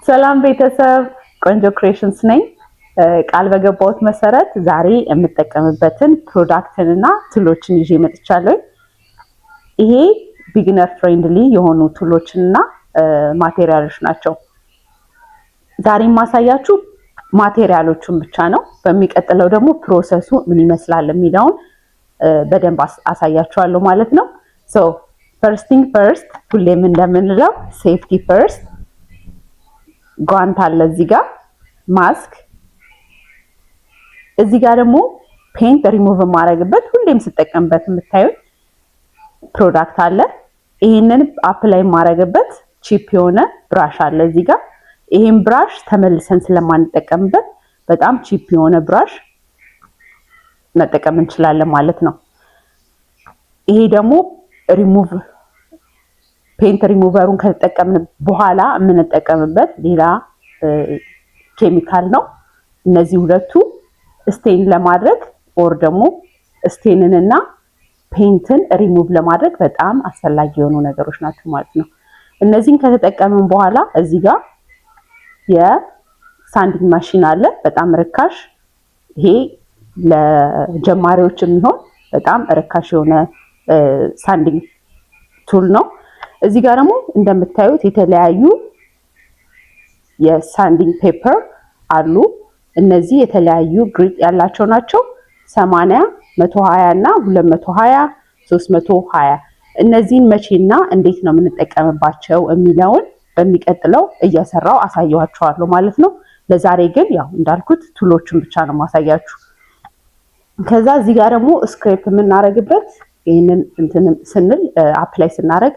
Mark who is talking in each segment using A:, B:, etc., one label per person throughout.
A: ሰላም ቤተሰብ ቆንጆ ክሬሽንስ ነኝ። ቃል በገባሁት መሰረት ዛሬ የምጠቀምበትን ፕሮዳክትንና ቱሎችን ይዤ መጥቻለሁ። ይሄ ቢግነር ፍሬንድሊ የሆኑ ቱሎችንና ማቴሪያሎች ናቸው። ዛሬ ማሳያችሁ ማቴሪያሎቹን ብቻ ነው። በሚቀጥለው ደግሞ ፕሮሰሱ ምን ይመስላል የሚለውን በደንብ አሳያችኋለሁ ማለት ነው። ሶ ፈርስት ቲንግ ፈርስት፣ ሁሌም እንደምንለው ሴፍቲ ፈርስት። ጓንት አለ እዚህ ጋር፣ ማስክ እዚህ ጋር ደግሞ ፔንት ሪሙቭ ማድረግበት ሁሌም ስጠቀምበት የምታዩት ፕሮዳክት አለ። ይሄንን አፕላይ ማድረግበት ቺፕ የሆነ ብራሽ አለ እዚህ ጋር። ይሄን ብራሽ ተመልሰን ስለማንጠቀምበት በጣም ቺፕ የሆነ ብራሽ መጠቀም እንችላለን ማለት ነው። ይሄ ደግሞ ሪሙቭ ፔንት ሪሙቨሩን ከተጠቀምን በኋላ የምንጠቀምበት ሌላ ኬሚካል ነው። እነዚህ ሁለቱ ስቴን ለማድረግ ኦር ደግሞ ስቴንንና ፔንትን ሪሙቭ ለማድረግ በጣም አስፈላጊ የሆኑ ነገሮች ናቸው ማለት ነው። እነዚህን ከተጠቀምን በኋላ እዚህ ጋር የሳንዲንግ ማሽን አለ፣ በጣም ርካሽ። ይሄ ለጀማሪዎች የሚሆን በጣም ርካሽ የሆነ ሳንዲንግ ቱል ነው። እዚህ ጋር ደግሞ እንደምታዩት የተለያዩ የሳንዲንግ ፔፐር አሉ። እነዚህ የተለያዩ ግሪድ ያላቸው ናቸው። 80፣ 120 እና 220፣ 320። እነዚህን መቼና እንዴት ነው የምንጠቀምባቸው የሚለውን በሚቀጥለው እየሰራው አሳያችኋለሁ ማለት ነው። ለዛሬ ግን ያው እንዳልኩት ቱሎቹን ብቻ ነው ማሳያችሁ። ከዛ እዚህ ጋር ደግሞ ስክሬፕ የምናረግበት ይሄንን እንትን ስንል አፕላይ ስናረግ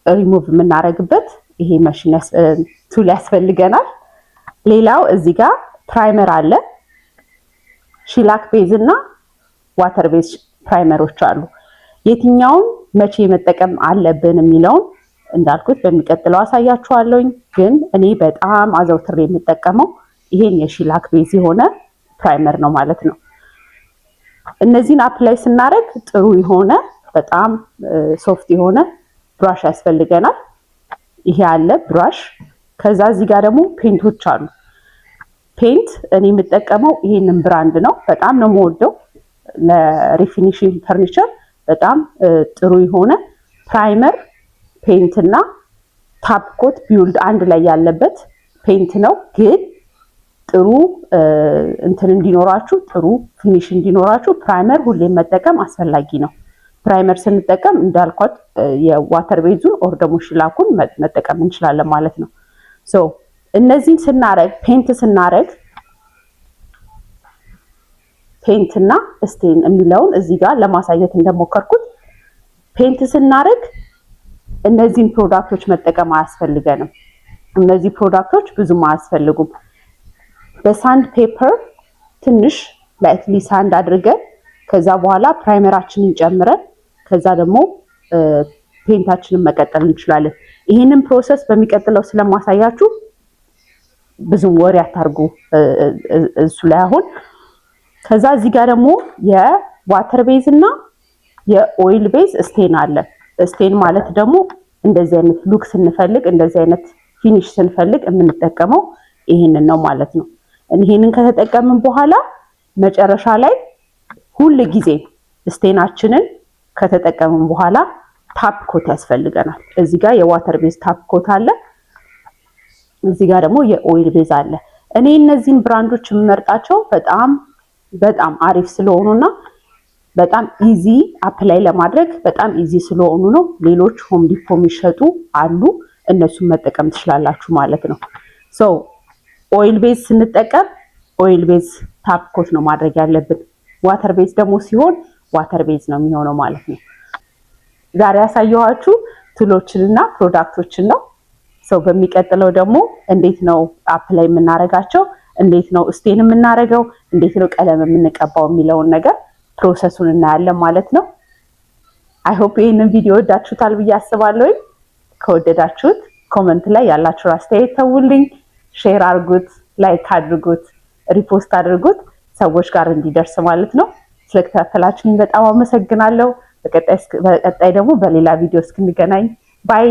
A: ሪሙቭ የምናረግበት ይሄ ማሽን ቱል ያስፈልገናል። ሌላው እዚህ ጋር ፕራይመር አለ። ሺላክ ቤዝ እና ዋተር ቤዝ ፕራይመሮች አሉ። የትኛውን መቼ መጠቀም አለብን የሚለውን እንዳልኩት በሚቀጥለው አሳያችኋለሁ። ግን እኔ በጣም አዘውትሬ የምጠቀመው ይሄን የሺላክ ቤዝ የሆነ ፕራይመር ነው ማለት ነው። እነዚህን አፕላይ ስናደርግ ጥሩ የሆነ በጣም ሶፍት የሆነ ብራሽ ያስፈልገናል። ይሄ አለ ብራሽ። ከዛ እዚህ ጋር ደግሞ ፔንቶች አሉ። ፔንት እኔ የምጠቀመው ይሄንን ብራንድ ነው። በጣም ነው የምወደው። ለሪፊኒሽንግ ፈርኒቸር በጣም ጥሩ የሆነ ፕራይመር ፔንት እና ታፕ ኮት ቢውልድ አንድ ላይ ያለበት ፔንት ነው። ግን ጥሩ እንትን እንዲኖራችሁ፣ ጥሩ ፊኒሽ እንዲኖራችሁ ፕራይመር ሁሌም መጠቀም አስፈላጊ ነው። ፕራይመር ስንጠቀም እንዳልኳት የዋተር ቤዙን ኦር ደግሞ ሺላኩን መጠቀም እንችላለን ማለት ነው። ሶ እነዚህን ስናረግ ፔንት ስናረግ ፔንት እና ስቴን የሚለውን እዚህ ጋር ለማሳየት እንደሞከርኩት ፔንት ስናረግ እነዚህን ፕሮዳክቶች መጠቀም አያስፈልገንም። እነዚህ ፕሮዳክቶች ብዙም አያስፈልጉም። በሳንድ ፔፐር ትንሽ ላይትሊ ሳንድ አድርገን ከዛ በኋላ ፕራይመራችንን ጨምረን ከዛ ደግሞ ፔንታችንን መቀጠል እንችላለን። ይህንን ፕሮሰስ በሚቀጥለው ስለማሳያችሁ ብዙም ወሬ አታርጉ እሱ ላይ አሁን። ከዛ እዚህ ጋር ደግሞ የዋተር ቤዝ እና የኦይል ቤዝ ስቴን አለ። ስቴን ማለት ደግሞ እንደዚህ አይነት ሉክ ስንፈልግ፣ እንደዚህ አይነት ፊኒሽ ስንፈልግ የምንጠቀመው ይሄንን ነው ማለት ነው። ይሄንን ከተጠቀምን በኋላ መጨረሻ ላይ ሁል ጊዜ ስቴናችንን ከተጠቀምን በኋላ ታፕ ኮት ያስፈልገናል። እዚህ ጋር የዋተር ቤዝ ታፕ ኮት አለ። እዚህ ጋር ደግሞ የኦይል ቤዝ አለ። እኔ እነዚህን ብራንዶች የምመርጣቸው በጣም አሪፍ ስለሆኑና በጣም ኢዚ አፕላይ ለማድረግ በጣም ኢዚ ስለሆኑ ነው። ሌሎች ሆም ዲፖ የሚሸጡ አሉ፣ እነሱን መጠቀም ትችላላችሁ ማለት ነው። ሶ ኦይል ቤዝ ስንጠቀም ኦይል ቤዝ ታፕ ኮት ነው ማድረግ ያለብን። ዋተር ቤዝ ደግሞ ሲሆን ዋተር ቤዝ ነው የሚሆነው ማለት ነው። ዛሬ ያሳየኋችሁ ቱሎችንና ፕሮዳክቶችን ነው። ሰው በሚቀጥለው ደግሞ እንዴት ነው አፕላይ የምናረጋቸው፣ እንዴት ነው ስቴን የምናረገው፣ እንዴት ነው ቀለም የምንቀባው የሚለውን ነገር ፕሮሰሱን እናያለን ማለት ነው። አይ ሆፕ ይሄንን ቪዲዮ ወዳችሁታል ብዬ አስባለሁ። ከወደዳችሁት ኮመንት ላይ ያላችሁ አስተያየት ተውልኝ፣ ሼር አድርጉት፣ ላይክ አድርጉት፣ ሪፖስት አድርጉት ሰዎች ጋር እንዲደርስ ማለት ነው። ስለተከታተላችሁኝ በጣም አመሰግናለሁ። በቀጣይ ደግሞ በሌላ ቪዲዮ እስክንገናኝ ባይ።